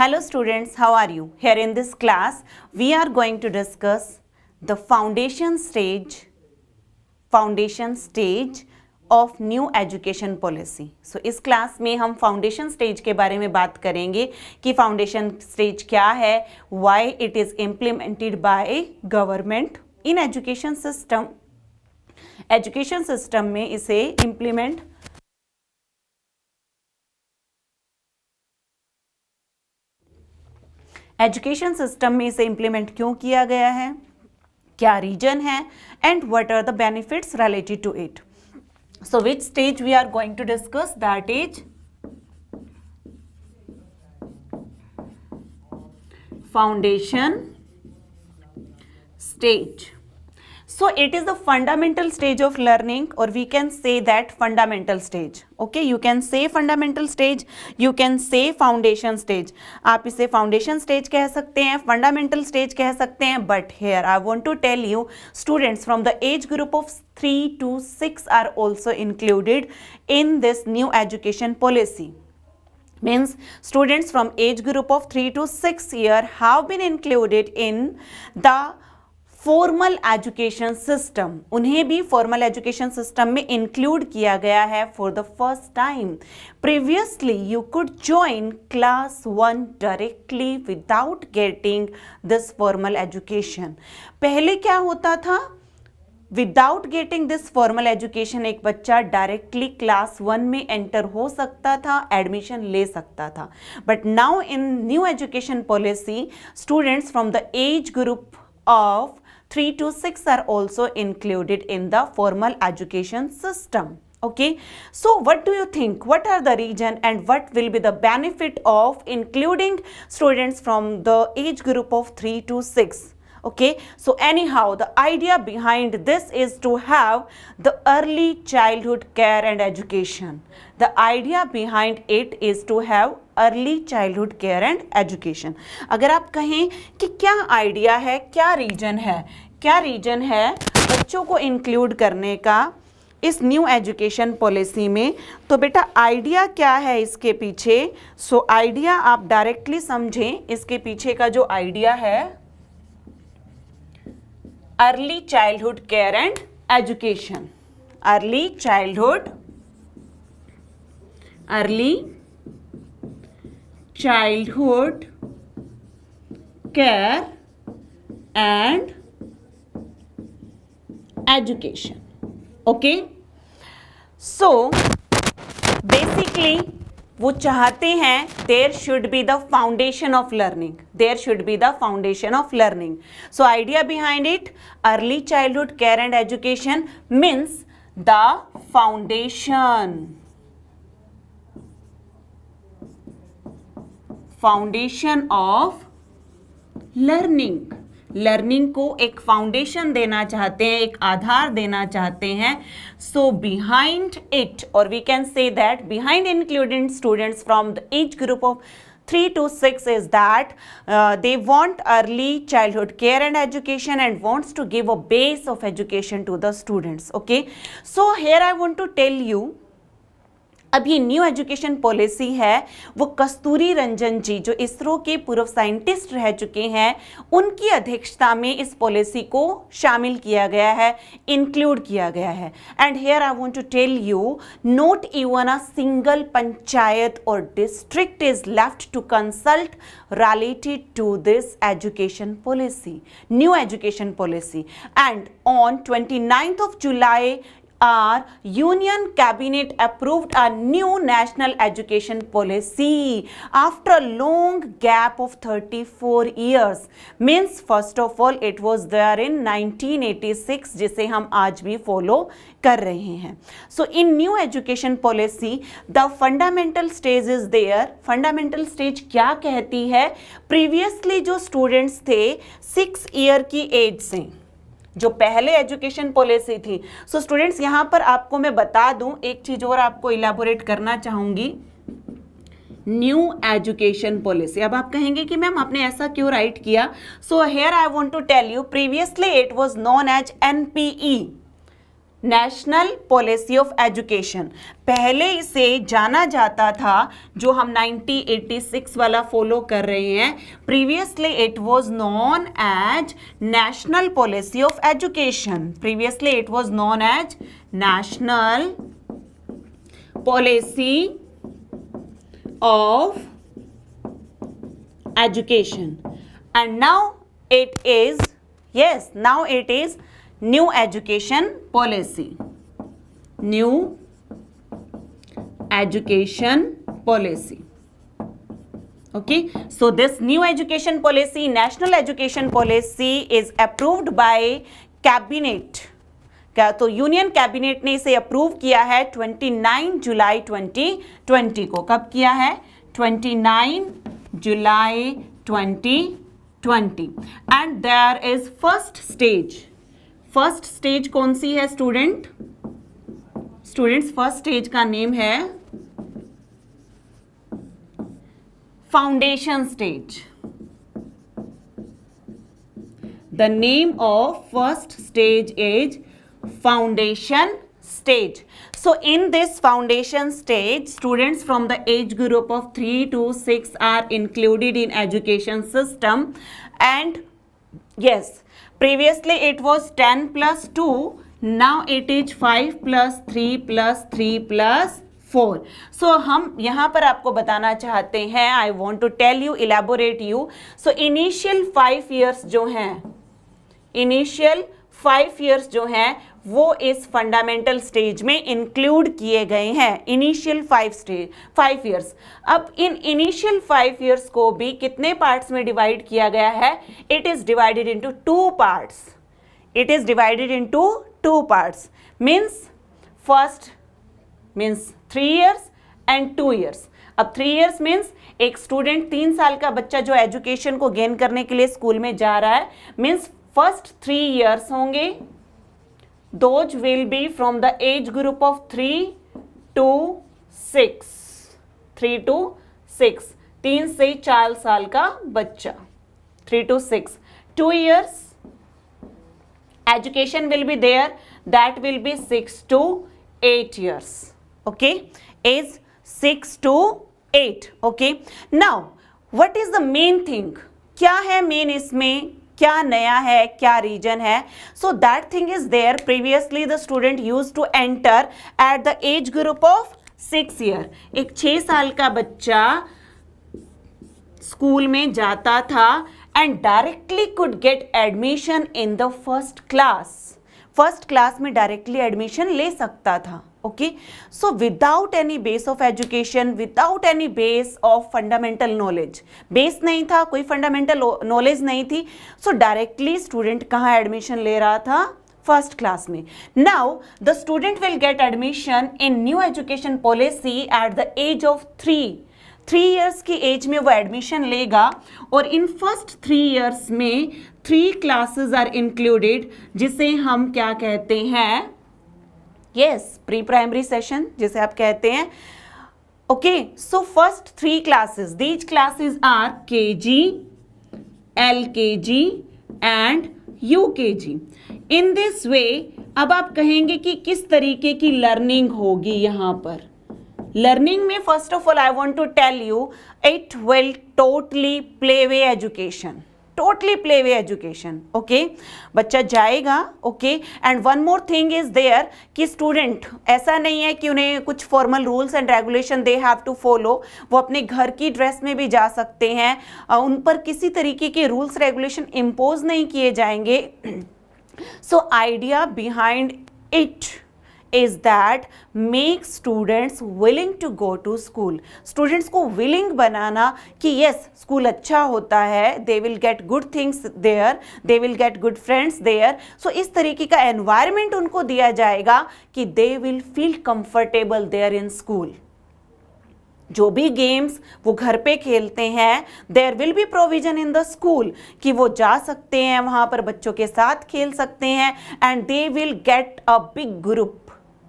Hello students, how are you? Here in this class, we are going to discuss the foundation stage of new education policy. So इस class में हम foundation stage के बारे में बात करेंगे कि फाउंडेशन स्टेज क्या है, why it is implemented by government in education system. Education system में इसे इम्प्लीमेंट एजुकेशन सिस्टम में इसे इम्प्लीमेंट क्यों किया गया है, क्या रीजन है, and what are the benefits related to it. So which stage we are going to discuss, that is foundation stage. So it is the fundamental stage of learning, or we can say that fundamental stage. Okay, you can say fundamental stage, you can say foundation stage. आप इसे foundation stage कह सकते हैं, fundamental stage कह सकते हैं, but here I want to tell you, students from the age group of 3 to 6 are also included in this new education policy. Means students from age group of 3 to 6 year have been included in the formal education system. उन्हें भी formal education system में include किया गया है for the first time. Previously you could join class 1 directly without getting this formal education. पहले क्या होता था, without getting this formal education एक बच्चा डायरेक्टली क्लास 1 में एंटर हो सकता था, एडमिशन ले सकता था. But now in new education policy, students from the age group of 3 to 6 are also included in the formal education system. Okay, so what do you think, what are the reason and what will be the benefit of including students from the age group of 3 to 6? Okay, so anyhow the idea behind this is to have the early childhood care and education. The idea behind it is to have early childhood care and education. अगर आप कहें कि क्या idea है, क्या reason है बच्चों को इंक्लूड करने का इस न्यू एजुकेशन पॉलिसी में, तो बेटा आइडिया क्या है इसके पीछे. सो आइडिया आप डायरेक्टली समझें, इसके पीछे का जो आइडिया है, early childhood care and education. early childhood care and education. Okay, so basically वो चाहते हैं there should be the foundation of learning. So idea behind it, early childhood care and education means the foundation of learning को एक foundation देना चाहते हैं, एक आधार देना चाहते हैं. सो बिहाइंड इट, और we can say that behind including students from the age group of 3 to 6 is that they want early childhood care and education and wants to give a base of education to the students. Okay, so here I want to tell you, अब ये new education policy है, वो कस्तूरी रंजन जी जो इसरो के पूर्व scientist रह चुके हैं, उनकी अध्यक्षता में इस पॉलिसी को शामिल किया गया है, इंक्लूड किया गया है. And here I want to tell you, not even a single panchayat or district is left to consult related to this education policy, new education policy. And on 29th of July, our union cabinet approved a new national education policy after a long gap of 34 years. Means first of all it was there in 1986, जिसे हम आज भी follow कर रहे हैं. So in new education policy the fundamental stage is there. fundamental stage क्या कहती है, प्रीवियसली जो स्टूडेंट्स थे 6 ईयर की एज से, जो पहले एजुकेशन पॉलिसी थी. सो स्टूडेंट्स यहाँ पर आपको मैं बता दूं, एक चीज और आपको इलेबोरेट करना चाहूंगी, न्यू एजुकेशन पॉलिसी. अब आप कहेंगे कि मैम आपने ऐसा क्यों राइट किया. So here I want to tell you, previously it was known as NPE. National policy of education. पहले इसे जाना जाता था, जो हम 1986 वाला फॉलो कर रहे हैं, previously it was known as national policy of education. Previously it was known as national policy of education, and now it is, yes, now it is new education policy. New education policy. Okay, so this new education policy, national education policy, is approved by cabinet. क्या तो union cabinet ने इसे approve किया है 29 जुलाई 2020 को। कब किया है? 29 जुलाई 2020। And there is first stage. First stage कौन सी है स्टूडेंट्स? फर्स्ट स्टेज का नेम है foundation stage. The name of first stage is foundation stage. So in this foundation stage, students from the age group of 3 to 6 are included in education system. And yes, previously it was 10 plus 2, now it is 5 plus 3 plus 3 plus 4. So हम यहाँ पर आपको बताना चाहते हैं, I want to tell you, elaborate you. So initial 5 years जो हैं, initial 5 years जो हैं वो इस फंडामेंटल स्टेज में इंक्लूड किए गए हैं। Initial 5 years। अब इन इनिशियल 5 years को भी कितने पार्ट्स में डिवाइड किया गया है? It is divided into 2 parts. It is divided into 2 parts. Means first means 3 years and 2 years। अब 3 years मीन्स एक स्टूडेंट 3 साल का बच्चा जो एजुकेशन को गेन करने के लिए स्कूल में जा रहा है, मीन्स फर्स्ट 3 years होंगे, those will be from the age group of 3 to 6। 3 to 6, 3 से 4 साल का बच्चा, 3 to 6। 2 years education will be there, that will be 6 to 8 years। okay, age 6 to 8। okay, now what is the main thing? क्या है main इसमें? क्या नया है, क्या रीजन है? So that thing is there. Previously the student use to enter at the age group of 6 year। एक 6 साल का बच्चा स्कूल में जाता था and directly could get admission in the first class. First class में डायरेक्टली एडमिशन ले सकता था। Okay, so without any base of education, without any base of fundamental knowledge, base नहीं था, कोई फंडामेंटल नॉलेज नहीं थी, सो डायरेक्टली स्टूडेंट कहाँ एडमिशन ले रहा था? फर्स्ट क्लास में। Now the student will get admission in new education policy at the age of 3 years की एज में वो एडमिशन लेगा, और इन फर्स्ट 3 years में 3 classes आर इंक्लूडेड, जिसे हम क्या कहते हैं? यस, प्री प्राइमरी सेशन जिसे आप कहते हैं। Okay, so first 3 classes, these classes are KG, LKG and UKG। In this way अब आप कहेंगे कि किस तरीके की लर्निंग होगी यहाँ पर। लर्निंग में first of all I want to tell you, it will totally play way education. Totally play way education. Okay, बच्चा जाएगा। Okay, and one more thing is there कि स्टूडेंट, ऐसा नहीं है कि उन्हें कुछ formal rules and regulation they have to follow. वो अपने घर की ड्रेस में भी जा सकते हैं, उन पर किसी तरीके के रूल्स रेगुलेशन इम्पोज नहीं किए जाएंगे। So idea behind it is that make students willing to go to school। students को willing बनाना कि yes, school अच्छा होता है, they will get good things there, they will get good friends there। so इस तरीके का environment उनको दिया जाएगा कि they will feel comfortable there in school। जो भी गेम्स वो घर पे खेलते हैं, there will be provision in the school कि वो जा सकते हैं, वहाँ पर बच्चों के साथ खेल सकते हैं, and they will get a big group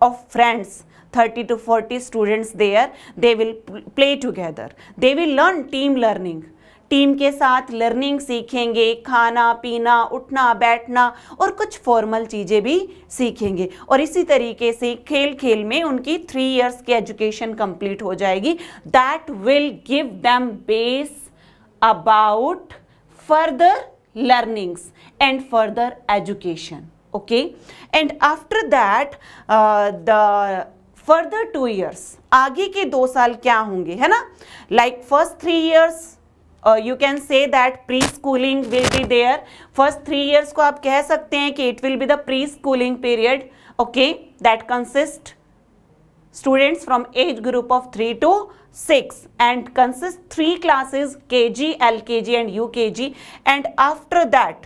of friends, 30 to 40 students there, they will play together, they will learn team learning। Team के साथ लर्निंग सीखेंगे, खाना पीना, उठना बैठना और कुछ फॉर्मल चीज़ें भी सीखेंगे। और इसी तरीके से खेल खेल में उनकी 3 इयर्स की एजुकेशन कंप्लीट हो जाएगी। That will give them base about further learnings and further education. Okay, and after that the further 2 years, आगे के 2 साल क्या होंगे, है ना? Like first 3 years you can say that pre-schooling will be there. First 3 years को आप कह सकते हैं कि it will be the pre-schooling period. Okay, that consists students from age group of 3 to 6 and consist 3 classes KG, LKG and UKG. And after that,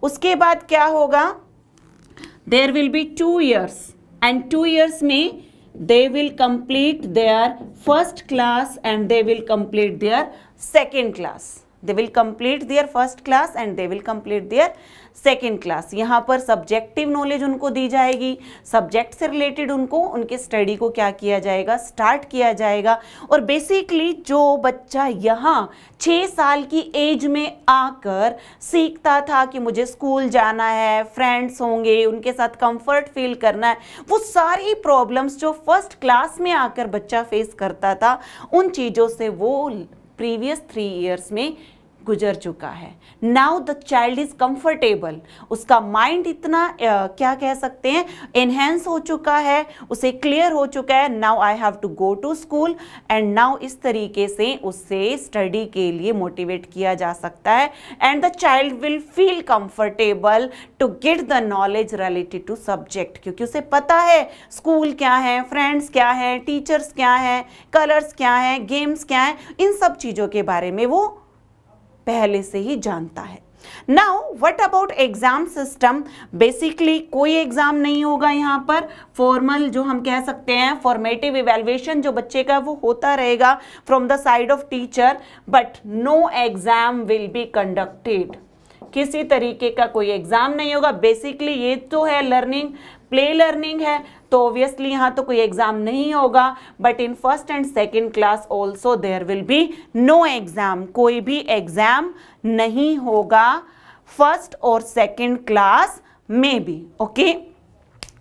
उसके बाद क्या होगा? There will be 2 years and 2 years में they will complete their first class and they will complete their second class. They will complete their first class and they will complete their second class. यहाँ पर subjective knowledge उनको दी जाएगी, subject से related उनको उनके study को क्या किया जाएगा, स्टार्ट किया जाएगा। और बेसिकली जो बच्चा यहाँ 6 साल की एज में आकर सीखता था कि मुझे स्कूल जाना है, फ्रेंड्स होंगे, उनके साथ कंफर्ट फील करना है, वो सारी प्रॉब्लम्स जो फर्स्ट क्लास में आकर बच्चा फेस करता था, उन चीज़ों से वो प्रीवियस 3 इयर्स में गुजर चुका है। Now the child is comfortable, उसका माइंड इतना क्या कह सकते हैं, एनहेंस हो चुका है, उसे क्लियर हो चुका है। Now I have to go to school and now इस तरीके से उससे स्टडी के लिए मोटिवेट किया जा सकता है। And the child will feel comfortable to get the knowledge related to subject, क्योंकि उसे पता है स्कूल क्या है, फ्रेंड्स क्या है, टीचर्स क्या है, कलर्स क्या है, गेम्स क्या है, इन सब चीज़ों के बारे में वो पहले से ही जानता है। Now what about exam system? Basically कोई एग्जाम नहीं होगा यहाँ पर। फॉर्मल जो हम कह सकते हैं फॉर्मेटिव इवैल्यूएशन जो बच्चे का वो होता रहेगा from the side of teacher, but no exam will be conducted. किसी तरीके का कोई एग्जाम नहीं होगा। बेसिकली ये तो है लर्निंग, प्ले लर्निंग है, तो ऑब्वियसली यहाँ तो कोई एग्जाम नहीं होगा। But in first and second class also there will be no exam, कोई भी एग्जाम नहीं होगा फर्स्ट और सेकेंड क्लास में भी। Okay,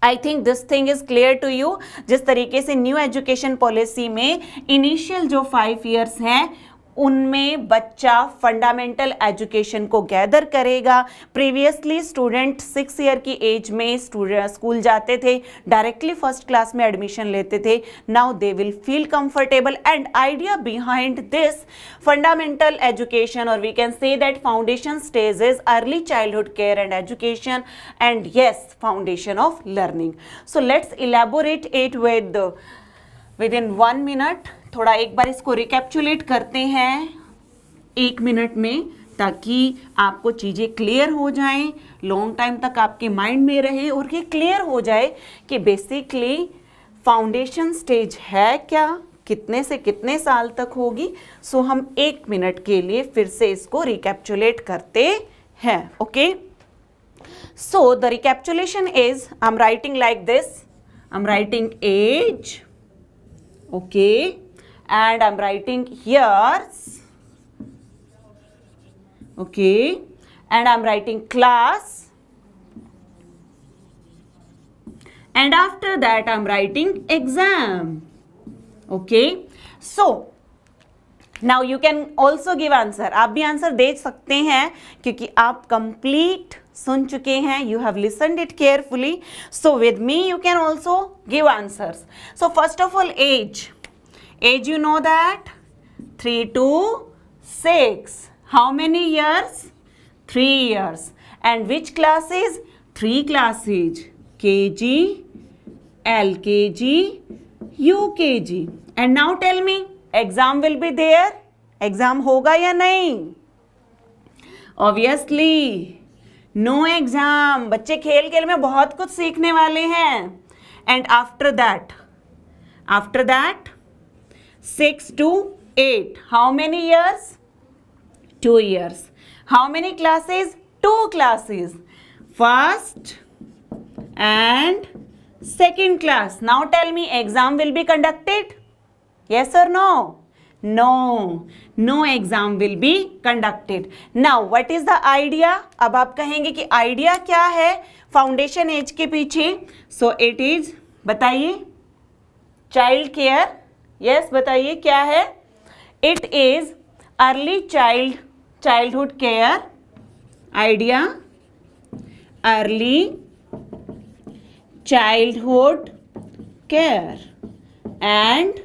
I think this thing is clear to you. जिस तरीके से न्यू एजुकेशन पॉलिसी में इनिशियल जो 5 इयर्स हैं उनमें बच्चा फंडामेंटल एजुकेशन को गैदर करेगा। प्रीवियसली स्टूडेंट 6 ईयर की एज में स्कूल जाते थे, डायरेक्टली फर्स्ट क्लास में एडमिशन लेते थे। Now they will feel comfortable and idea behind this fundamental education, और we can say that foundation stage is early childhood care and education and yes foundation of learning. So let's elaborate it with in 1 minute. थोड़ा एक बार इसको recapitulate करते हैं 1 minute में, ताकि आपको चीज़ें क्लियर हो जाएं, लॉन्ग टाइम तक आपके माइंड में रहे और ये क्लियर हो जाए कि बेसिकली फाउंडेशन स्टेज है क्या, कितने से कितने साल तक होगी। सो हम 1 मिनट के लिए फिर से इसको रिकैप्चुलेट करते हैं। Okay, so the recapitulation is, I am writing like this, I am writing as, okay, and I'm writing years, okay, and I'm writing class, and after that I'm writing exam. Okay, so now you can also give answer. आप भी answer दे सकते हैं क्योंकि आप complete सुन चुके हैं, you have listened it carefully. So with me you can also give answers. So first of all, age you know that 3 to 6. How many years? 3 years. And which classes? 3 classes, KG, LKG, UKG. And now tell me, exam will be there? Exam होगा या नहीं? Obviously no exam. बच्चे खेल खेल में बहुत कुछ सीखने वाले हैं। And after that 6 to 8, how many years? 2 years. How many classes? 2 classes, first and second class. Now tell me, exam will be conducted? yes or no? No exam will be conducted. Now what is the idea? अब आप कहेंगे कि idea क्या है foundation as के पीछे? So it is, बताइए, child care. Yes, बताइए क्या है? It is early childhood care. Idea, early childhood care and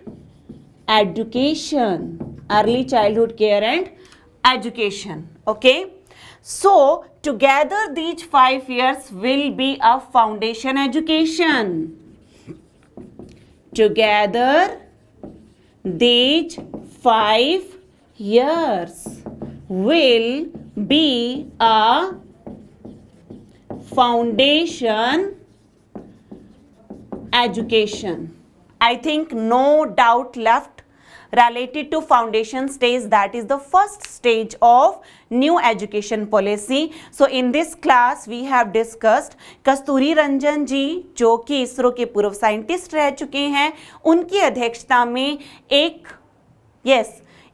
education. Early childhood care and education. Okay, so together these 5 years will be a foundation education. Together these 5 years will be a foundation education. I think no doubt left related to foundation stage. That is the first stage of new education policy. So in this class we have discussed कस्तूरी रंजन जी, जो कि इसरो के पूर्व scientist रह चुके हैं, उनकी अध्यक्षता में एक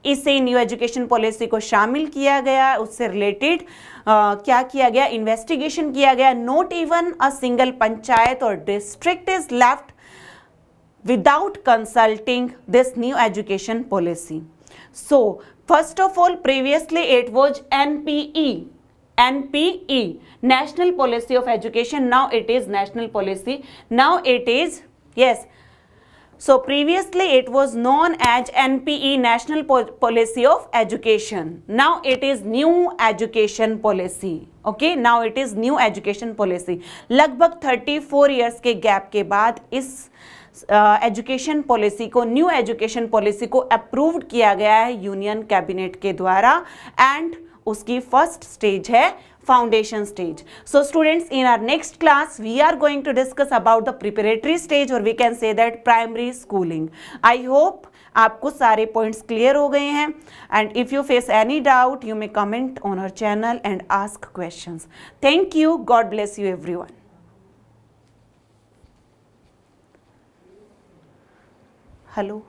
इसे न्यू एजुकेशन पॉलिसी को शामिल किया गया. उससे रिलेटेड क्या किया गया? इन्वेस्टिगेशन किया गया. Not even a single panchayat or district is left without consulting this new education policy. So first of all, previously it was NPE, National Policy of Education. Now it is National Policy. Now it is, yes, so previously it was known as NPE, National Policy of Education. Now it is New Education Policy. Okay, now it is New Education Policy. लगभग 34 years के gap के बाद इस education policy को, new education policy को approved किया गया है यूनियन कैबिनेट के द्वारा. एंड उसकी फर्स्ट स्टेज है foundation stage. So students, in our next class we are going to discuss about the preparatory stage, और we can say that primary schooling. I hope आपको सारे पॉइंट्स क्लियर हो गए हैं. And if you face any doubt you may comment on our channel and ask questions. Thank you. God bless you everyone. Hello.